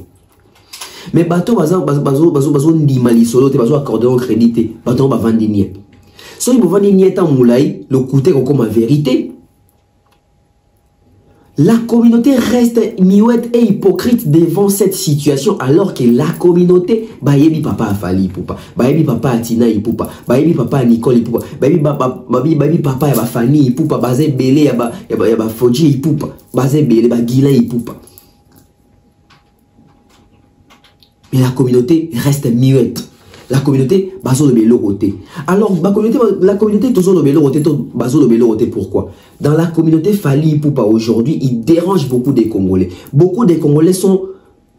Mais bato bazo ndima lisolo te bazo accorder un crédit bato ba vandinier. So il ba vandinier ta moulai le côté comme vérité. La communauté reste muette et hypocrite devant cette situation alors que la communauté bayebi papa a Fally Ipupa, bayebi papa a Tina Ipupa, bayebi papa a Nicole Ipupa, bayebi papa ya Fanny Ipupa, bazé belé ya ba Fodji Ipupa, bazé belé ba Guilain Ipupa. Mais la communauté reste muette. La communauté bazo de belo côté. Alors la communauté toujours de belo côté, bazo de belo côté pourquoi? Dans la communauté Fally Ipupa aujourd'hui, il dérange beaucoup des Congolais. Beaucoup des Congolais sont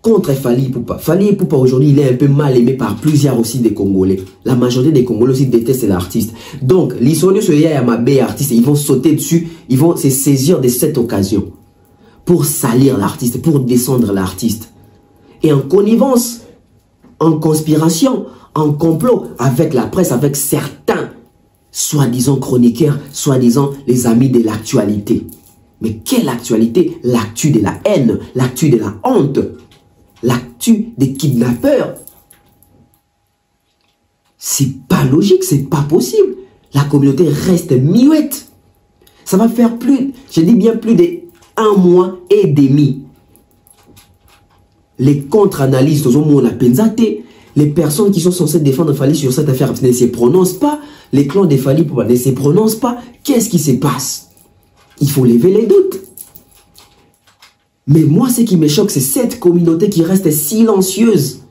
contre Fally Ipupa. Fally Ipupa aujourd'hui, il est un peu mal aimé par plusieurs aussi des Congolais. La majorité des Congolais aussi détestent l'artiste. Donc, l'histoire sur Yamabé artiste, ils vont sauter dessus, ils vont se saisir de cette occasion pour salir l'artiste, pour descendre l'artiste. Et en connivence, en conspiration, en complot avec la presse, avec certains soi-disant chroniqueurs, soi-disant les amis de l'actualité. Mais quelle actualité? L'actu de la haine, l'actu de la honte, l'actu des kidnappeurs. C'est pas logique, c'est pas possible. La communauté reste muette. Ça va faire plus, je dis bien plus d'1 mois et demi. Les contre-analystes, les personnes qui sont censées défendre Fally sur cette affaire ne se prononcent pas. Les clans de Fally ne se prononcent pas. Qu'est-ce qui se passe? Il faut lever les doutes. Mais moi, ce qui me choque, c'est cette communauté qui reste silencieuse.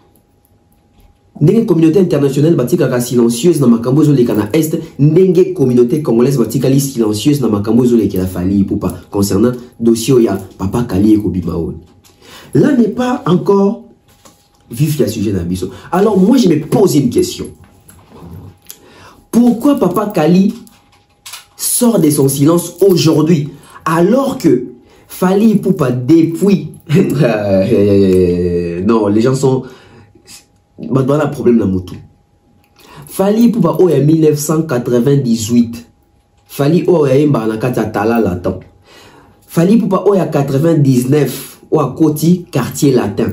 Une communauté internationale batika silencieuse dans Makambo Zolekana Est, une communauté congolaise batika silencieuse dans Makambo Zolekana Fally Ipupa concernant dossier ya Papa Kali et Kobimaon. Là n'est pas encore vif le sujet d'ambition. Alors moi je me pose une question. Pourquoi Papa Kali sort de son silence aujourd'hui alors que Fally Ipupa depuis non les gens sont voilà le problème dans Moutou. Fally Ipupa en 1998 Fally Ipupa en 1999 Fally Ipupa en 99 ou à Koti quartier latin.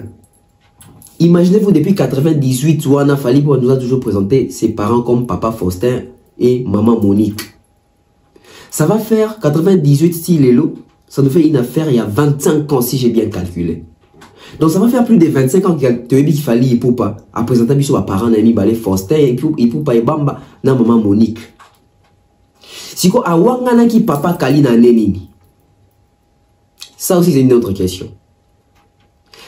Imaginez-vous depuis 98, Wana Fally Ipupa nous a toujours présenté ses parents comme Papa Faustin et Maman Monique. Ça va faire 98 si Lélo, ça nous fait une affaire il y a 25 ans si j'ai bien calculé. Donc ça va faire plus de 25 ans que Fally Ipupa a présenté ses parents Nami Balé Faustin et Ipupa et Bamba na Maman Monique. Si quoi a wangana ki Papa Kali na nenini. Ça aussi c'est une autre question.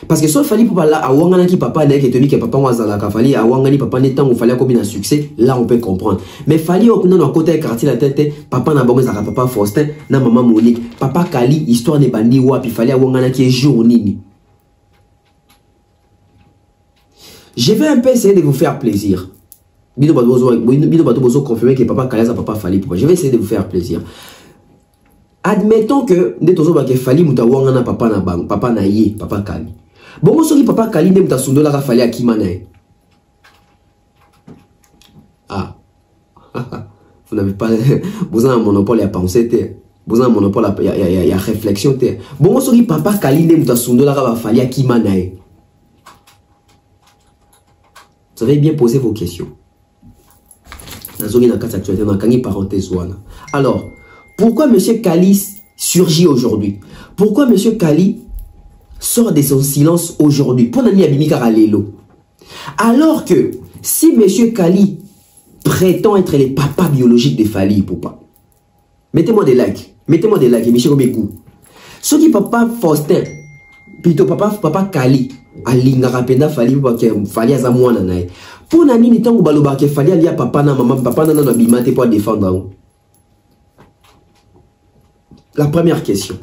Parce que soit Fally Ipupa là a wangana ki papa n'est que tenu que papa wazala ka Fally a wangani papa n'est tant ou Fally comme un succès, là on peut comprendre. Mais Fally au non côté quartier la tête papa na bango za papa Faustin na Maman Monique, Papa Kali histoire de bandi wa puis Fally a wangana ki jour nini. Je vais un peu essayer de vous faire plaisir. Bino bato confirmer que Papa Kali a papa Fally Ipupa. Je vais essayer de vous faire plaisir. Admettons que nde tozo ba ke fali muta wanga na papa na bang, papa na ye, papa Kali. Bongo soki papa Kali nde muta sundola ka fali akima na ye. Ah. Vous n'avez pas besoin d'un monopole à penser, besoin d'un monopole à réflexion. Bongo soki papa Kali nde muta sundola ka fali akima na ye. Vous avez bien posé vos questions. Alors, pourquoi M. Kali surgit aujourd'hui? Pourquoi M. Kali sort de son silence aujourd'hui? Alors que si M. Kali prétend être le papa biologique de Fally Ipupa, mettez-moi des likes, Michel Obegou. Ce qui papa Faustin, plutôt papa Kali, alinga rapenda Fally Ipupa ke Fally aza mwana nae. Pour nani ni tango baloba ke Fally alia papa na maman, papa na na bimate pour défendre. La première question.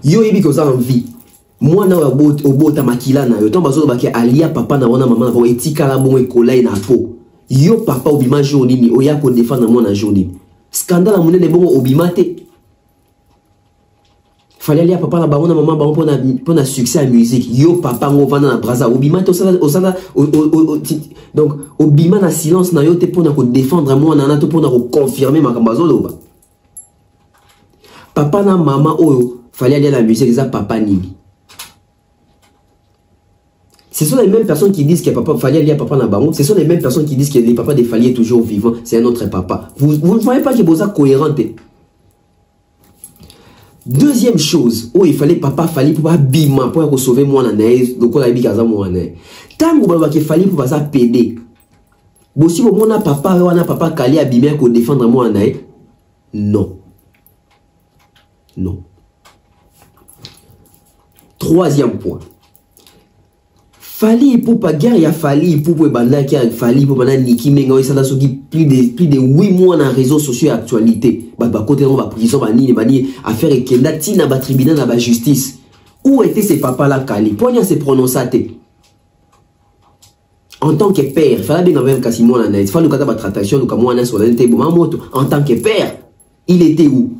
Yo ebi ko za envie. Mwana wa obota makila na yo tomba zo ba ke alia papa na wana maman na etika la bon ekolai na po. Yo papa obima jour nini oya ko défendre mwana jour nini. Scandale monene bongo obimate. Fallait aller à papa la baronne maman baron pour un succès à musique. Yo papa ngo vana na braza obima to sala donc obima na silence na yo te pour na ko défendre moi na to pour na ko confirmer makambazo loba. Papa na maman oyo fallait aller à la musique ça papa nini. Ce sont les mêmes personnes qui disent que papa fallait aller à papa na baron, ce sont les mêmes personnes qui disent que le papa de Fally est toujours vivant, c'est un autre papa. Vous ne voyez pas que boza cohérente. Deuxième chose, il fallait papa Fally pour pas bima pour sauver moi na naïs donc on a dit kaza moi na. Tango baba ke Fally pour pas ça pédé. Bossi bo mona papa wana papa Kali abimé ko défendre moi na. Non. Non. Troisième point. Fally Ipupa guerre ya Fally Ipupa banda ki Fally Ipupa na Niki Menga ça soki plus de 8 mois dans réseaux sociaux actualité. Ba côté on va prison ba nini affaire ekenda tina ba tribunal na ba justice. Où étaient ces papas là Kali? Ponya se prononcer. En tant que père, il fallait bien même Kassimon la il fallait que ba tratation donc moi na sur la tête moto en tant que père, il était où?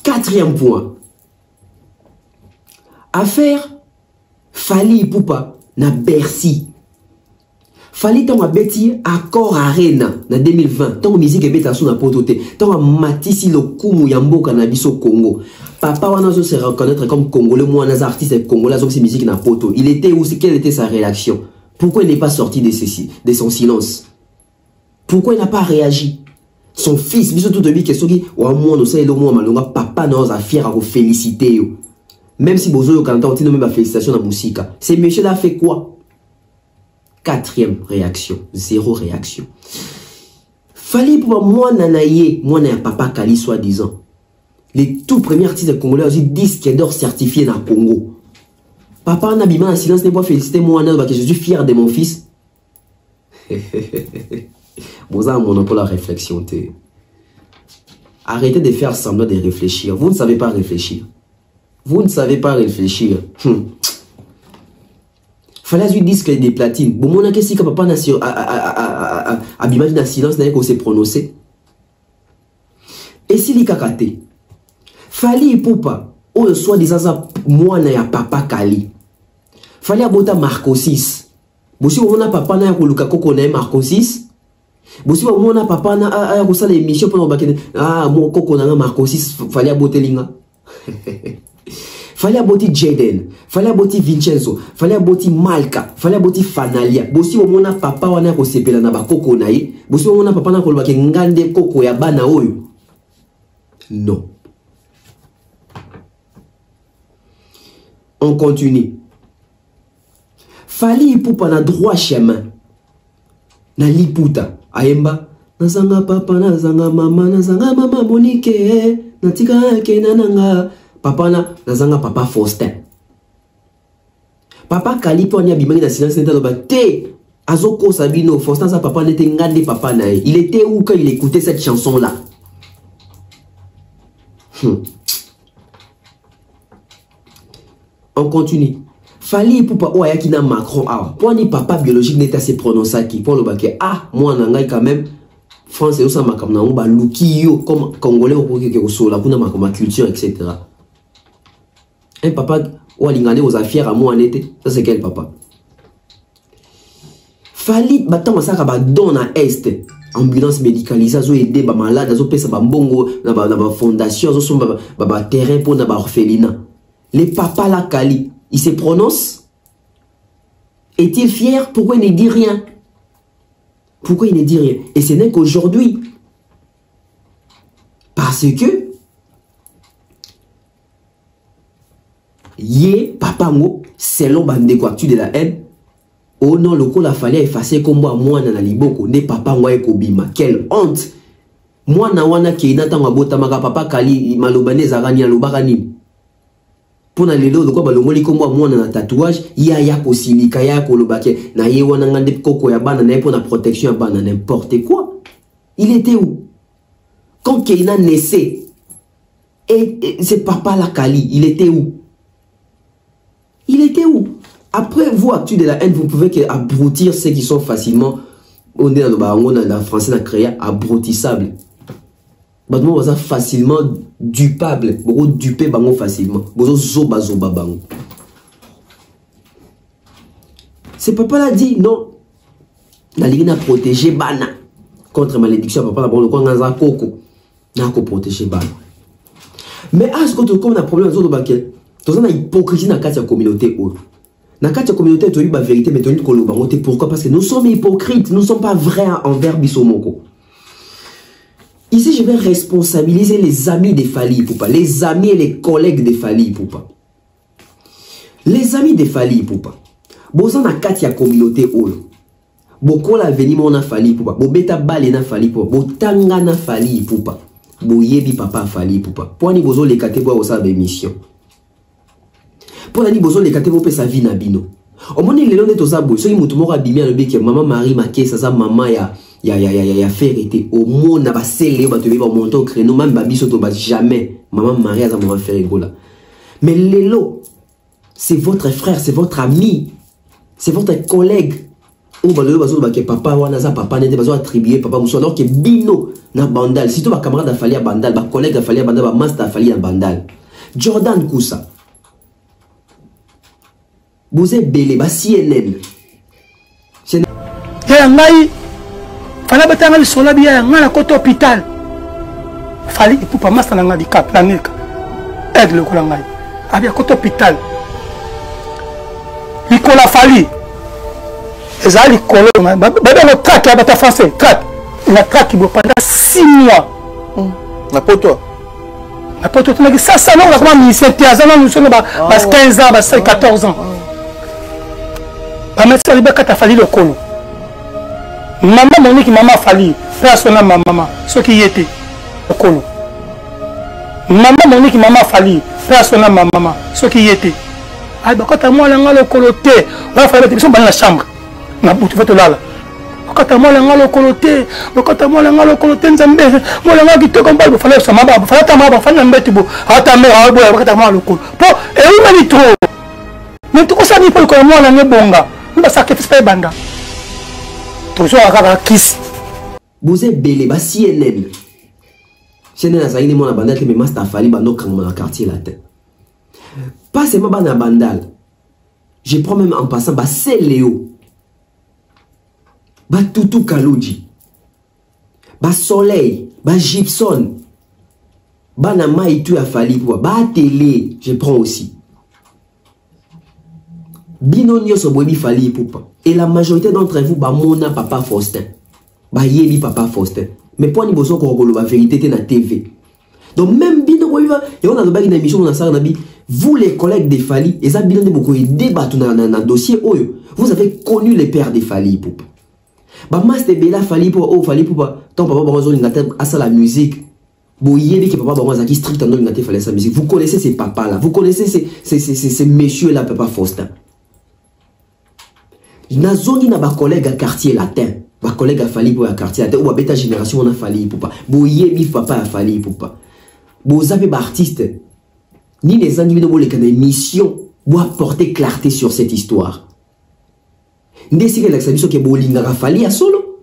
Quatrième point. Affaire Fally Ipupa na Bercy. Fally ton a beti accord arena na 2020. Ton musique est beta sous na pototé. Ton a matisi le kumu yamboka na biso Congo. Papa wana zo se reconnaître comme congolais, moi un artiste congolais donc c'est musique na poto. Il était où? Quelle était sa réaction? Pourquoi il n'est pas sorti de son silence? Pourquoi il n'a pas réagi? Son fils, biso tout de lui question qui wa moi no sa elo moi malonga papa na a fier à vous féliciter yo. Même si Bozo quand on dit même ma félicitation dans musique, c'est monsieur là fait quoi? Quatrième réaction, zéro réaction. Fallait pour moi nanaye, moi na papa Kali soi-disant. Les tout premiers artistes congolais aussi disque d'or certifié dans Congo. Papa n'a bima en silence n'est pas félicité moi na que je suis fier de mon fils. Boza un monopole à réflexion. Arrêtez de faire semblant de réfléchir. Vous ne savez pas réfléchir. Vous ne savez pas réfléchir. Fallait lui dire que des platines. Bon, mon qu'est-ce que papa n'a sur abimage dans silence n'a qu'on s'est prononcé. Et si li kakate, Fally Ipupa, ou soit disant moi n'a papa Kali. Fallait abota Marco 6. Bon si on a papa n'a ko luka koko na Marco 6. Bon si on a papa n'a ko sala émission pour bakene mon koko na Marco 6 fallait aboter linga. Fallait aboti Jaden, fallait aboti Vincenzo, fallait aboti Malka, fallait aboti Fanalia. Bosi omona papa wana ko sepela na bakoko na ye, bosi omona papa na ko lobake ngande koko ya bana oyo. Non. On continue. Fally Ipupa na droit chemin. Na liputa, ayemba nazanga papa nazanga mama Monique, natika ke nananga. Papa na nazanga papa Faustin. Papa Kali po nya bimani na silence neta loba te azoko sabino Faustin sa papa n'était ngande papa na. Il était où quand il écoutait cette chanson là? On continue. Fally Ipupa o ayaki na Macron a. Pour ni papa biologique n'était se prononcer qui pour le baké moi nangai quand même France et ça makamna on ba lukiyo comme congolais au sola kuna makama culture etc. Un papa ou alingane aux affaires à moi en été, ça c'est quel papa? Fali batama ça ba don na est ambulance médicalisée zo aider ba malade zo pesa ba mbongo na ba fondation zo somba ba terrain pour na ba orphelinat. Les papas la Kali, il se prononce. Est-il fier? Pourquoi il ne dit rien? Pourquoi il ne dit rien? Et ce n'est qu'aujourd'hui. Parce que yé papa mo selon bande quoi de la haine. Oh non, le coup la fallait effacer comme moi na liboko ne papa moi ekobima. Quelle honte. Moi na wana ke inata ngabota maka papa Kali malobane zarani alobarani. Pour les lots de quoi balongoli comme moi na tatouage ya kosilika ya kolobake na ye wana ngande koko ya bana na pour la protection ya bana n'importe quoi. Il était où quand Keina naissait? Et c'est papa la Kali, il était où? Il était où? Après vous actu de la haine, vous pouvez abrutir ceux qui sont facilement on est dans le français na créé abrutissable. Badmo baza facilement dupable, beaucoup dupé bango facilement. Bozo zoba zoba bango. C'est papa l'a dit non. La ligne a protégé bana contre malédiction. Papa la bon le kangaza koko na ko protéger bana. Mais à ce que comme on a problème dans le baquet, tout ça hypocrisie dans la communauté ou. Dans la communauté tu as eu la vérité mais tu as eu koloba. Pourquoi? Parce que nous sommes hypocrites, nous ne sommes pas vrais envers Bisomoko. Ici, je vais responsabiliser les amis des Fali Ipupa, les amis et les collègues des Fali Ipupa. Les amis des Fali Ipupa. Bosan na kati ya communauté olo. Boko la veni mona Fali Ipupa. Bo beta bale na Fali Ipupa. Bo tanga na Fali Ipupa. Bo yebi papa Fali Ipupa. Pwani bozo le kate bo osa be mission. Pwani bozo le kate bo pe sa vie na bino. Omoni lelo neto zabo. So yi mutu moko abimi alobi ke maman Marie Makesa sa maman ya vérité au monde na ba sele ba te ba monter au créneau même babi soto ba jamais maman Marie a maman faire gola. Mais lelo c'est votre frère, c'est votre ami, c'est votre collègue. Ou ba lelo bazo ba ke papa wana za papa nete bazo attribuer papa muso alors que bino na bandal si to ba camarade afali ya bandal ba collègue afali ya bandal ba master afali ya bandal. Jordan Koussa Bozé belé ba CNN ngai fala batanga lisola biya ngana koto hôpital fali ipupa masa na ngadi cap la nika aigle ko ngai abia koto hôpital likola fali ezali kolo baba no track ya bata français track la track bo pendant 6 mois na poto tu n'as que ça non la comment ministère tiazana nous sommes ba 15 ans ba 14 ans ba mettre li bakata fali le kolo. Maman Monique, maman Fali, personne n'a maman, ce qui était au colo. Maman Monique, maman Fali, personne n'a maman, ce qui était. Ah, bah, quand à moi, le coloté, on va faire la chambre. Na boutu fait là. Quand à moi, le coloté, quand à moi, le coloté, Nzambe, moi, le qui te combat, il fallait ça, il fallait ta maman, il fallait mettre beau, à ta mère, à boire, quand à moi, le colo. Bon, et où m'a dit trop? Mais tout ça, il faut que moi, la bonga, on va sacrifier pas banda. Bozé belé ba CNN. CNN a zaini mona bandal mais master fali bando kangoma na quartier la tête. Pas seulement bana bandal. Je prends même en passant ba Léo. Ba Tutu Kaloudji. Ba Soleil, ba Gibson. Bana Maïtu a fali pour ba télé, je prends aussi. Binonio Sobobi Fali Poupa. Et la majorité d'entre vous, bah, mona papa Faustin. Bah, yebi papa Faustin. Mais pour nous, besoin qu'on la vérité dans la TV. Donc, même Bino, et on a une émission, on a ça, vous, les collègues des Fali, et ça, Bino, beaucoup de débats dans un dossier, vous avez connu les pères des Fali Poupa. Bah, Master Bela Fali Poupa, oh, Fali Poupa, ton papa, bah, on a ça la musique. Bon, yebi que papa, bah, on a qui strict en il fallait sa musique. Vous connaissez ces papas-là, vous connaissez ces messieurs-là, papa Faustin. Nazoni na ba collègue à quartier latin, ba collègue a fali pour un quartier latin ou à bêta génération on a fali pour pas. Boye mi papa a fali pour pas. Vous avez ba artiste ni les individus les canaux mission pour apporter clarté sur cette histoire. Ndesi que l'examination que bolinga a fali à solo.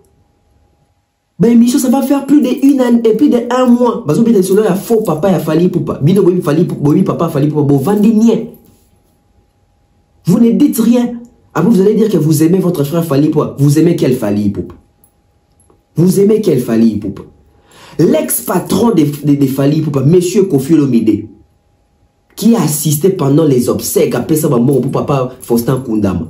Ben émission ça va faire plus d'une année et plus d'un mois. Parce que il y a faux papa ya fali poupa. Bino bobi fali bobi papa fali poupa. Bon vendez rien. Vous ne dites rien. Après vous allez dire que vous aimez votre frère Fally Ipupa. Vous aimez quel Fally Ipupa? Vous aimez quel Fally Ipupa? L'ex-patron de Fally Ipupa, monsieur Kofi Olomide, qui a assisté pendant les obsèques à Pesa Bambo pour papa Faustin Koundama.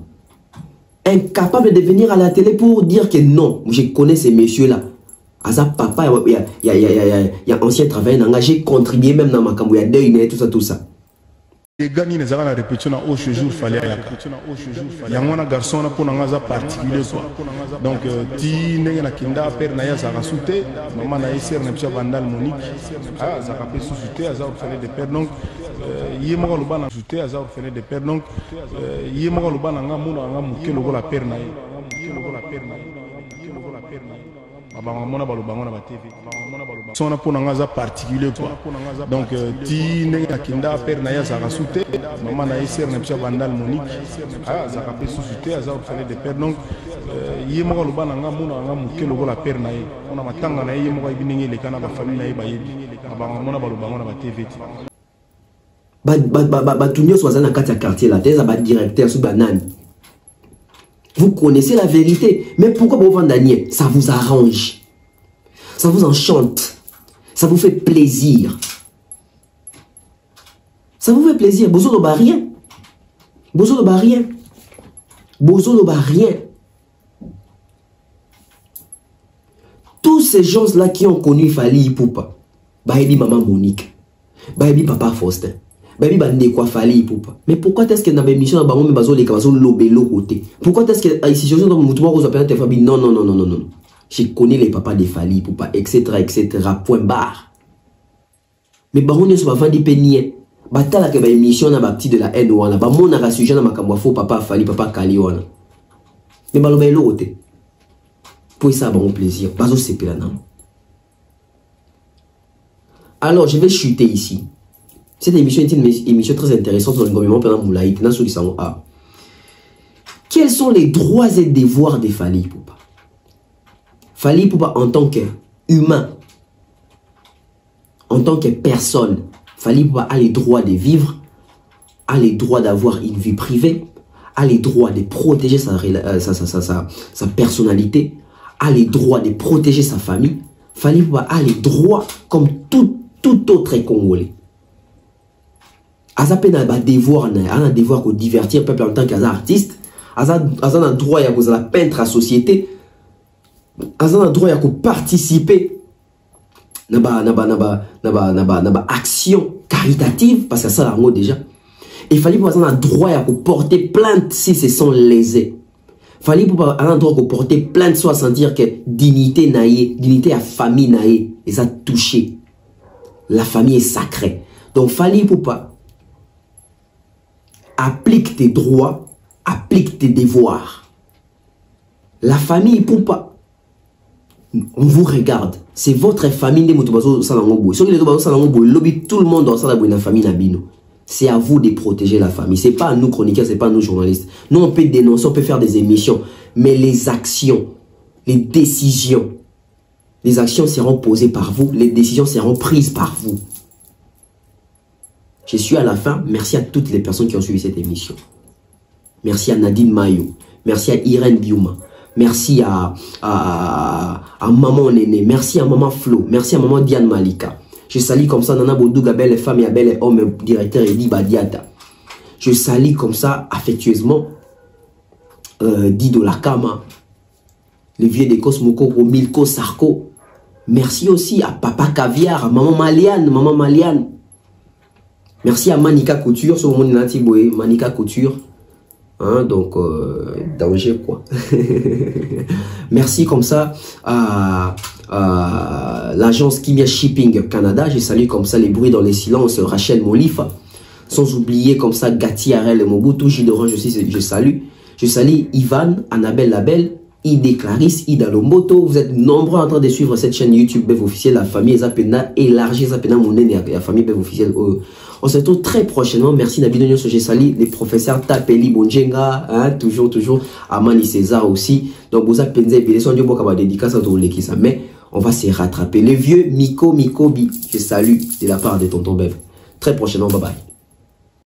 Incapable de venir à la télé pour dire que non, je connais ces messieurs-là. Asa papa, il y a ancien travail, j'ai contribué même dans ma cambo, il y a deuil, tout ça. Les gars, ils ont répété dans au jour fallait il y a un garçon pour un particulier donc ti n'est na kinda père na ya za rasouté maman na iser na pcha vandal Monique ah za rapé sous-souté za orphelin de père donc yemo ko lubana souté za orphelin de père donc yemo ko lubana nga muna nga muke logo la père na ye son pour un particulier quoi donc ti n'est na kinda père na ya za rasouté maman na iser na pcha vandal Monique ah za rapé sous-souté za orphelin de père donc yemo ko lubana nga muna nga muke logo la père na ye on a matanga na yemo ko ibiningi le kana ba famille na ye ba yebi abanga mona ba TV ba tunyo soit na kati ya quartier la thèse ba directeur sous banane. Vous connaissez la vérité. Mais pourquoi vous vendez? Ça vous arrange. Ça vous enchante. Ça vous fait plaisir. Ça vous fait plaisir. Bozo ne bat rien. Bozo ne bat rien. Bozo ne bat rien. Tous ces gens-là qui ont connu Fally Ipupa, Baïbi Maman Monique, Baïbi Papa Faustin, Baby bande quoi Fally Ipupa. Mais pourquoi est-ce que dans l'émission dans le bazo les cabazo lobelo côté? Pourquoi est-ce que ici je suis dans mon tour aux appels de non. Je connais les papas de Fally Ipupa etc. Point barre. Mais baron ne soit pas des péniers. Batala que ba émission na ba petit de la haine wana ba mon na sujet na makambo faux papa Fally papa Kali wana. Mais ba lobelo côté. Pour ça bon plaisir. Bazo c'est là non. Alors je vais chuter ici. Cette émission est une émission très intéressante dans le gouvernement pendant Moulaït. Quels sont les droits et devoirs de Fally Ipupa? Fally Ipupa en tant qu'humain, en tant que personne, Fally Ipupa a les droits de vivre, a les droits d'avoir une vie privée, a les droits de protéger sa personnalité, a les droits de protéger sa famille. Fally Ipupa a les droits comme tout autre Congolais. Aza pena ba devoir na ana devoir ko divertir peuple en tant qu'artiste, aza na droit ya ko za peintre à société, aza na droit ya ko participer na ba action caritative parce que ça là déjà. Il fallait pour ça droit ya ko porter plainte si se sont lésés. Fallait pour un droit ko porter plainte soit sentir que dignité naie, dignité à famille naie et ça touché. La famille est sacrée. Donc Fally Ipupa applique tes droits, applique tes devoirs. La famille Ipupa, on vous regarde. C'est votre famille. Tout le monde dans la famille Nabino. C'est à vous de protéger la famille. C'est pas à nous chroniqueurs, c'est pas à nous journalistes. Nous on peut dénoncer, on peut faire des émissions, mais les actions, les décisions seront posées par vous, les décisions seront prises par vous. Je suis à la fin. Merci à toutes les personnes qui ont suivi cette émission. Merci à Nadine Mayo. Merci à Irène Biouma. Merci à Maman Néné. Merci à Maman Flo. Merci à Maman Diane Malika. Je salue comme ça Nana Bodouga, belle femme et belle homme, directeur Edi Badiata. Je salue comme ça affectueusement Dido Lakama, le vieux de Cosmoko, Milko Sarko. Merci aussi à Papa Caviar, à Maman Maliane. Merci à Manika Couture, sur mon Natiboé, Manika Couture. Hein, donc, danger quoi. Merci comme ça à l'agence Kimia Shipping Canada. Je salue comme ça les bruits dans les silences, Rachel Molifa. Sans oublier comme ça Gati Arel Mobutu, Gidoran, je salue. Je salue Ivan, Annabelle Labelle, Ide Clarisse, Ida Lomboto. Vous êtes nombreux en train de suivre cette chaîne YouTube Bev Officiel, la famille Zapena élargie, Zapena Mounen et la famille Bev Officiel. On se retrouve très prochainement. Merci Nabi Nonyo Soje Sali, les professeurs Tapeli Bonjenga, hein, toujours, Amani César aussi. Donc, vous avez pensé, bien sûr, on dit dédicace à tout le monde. Mais On va se rattraper. Les vieux Miko Mikobi, je salue de la part de Tonton Bev. Très prochainement, bye bye.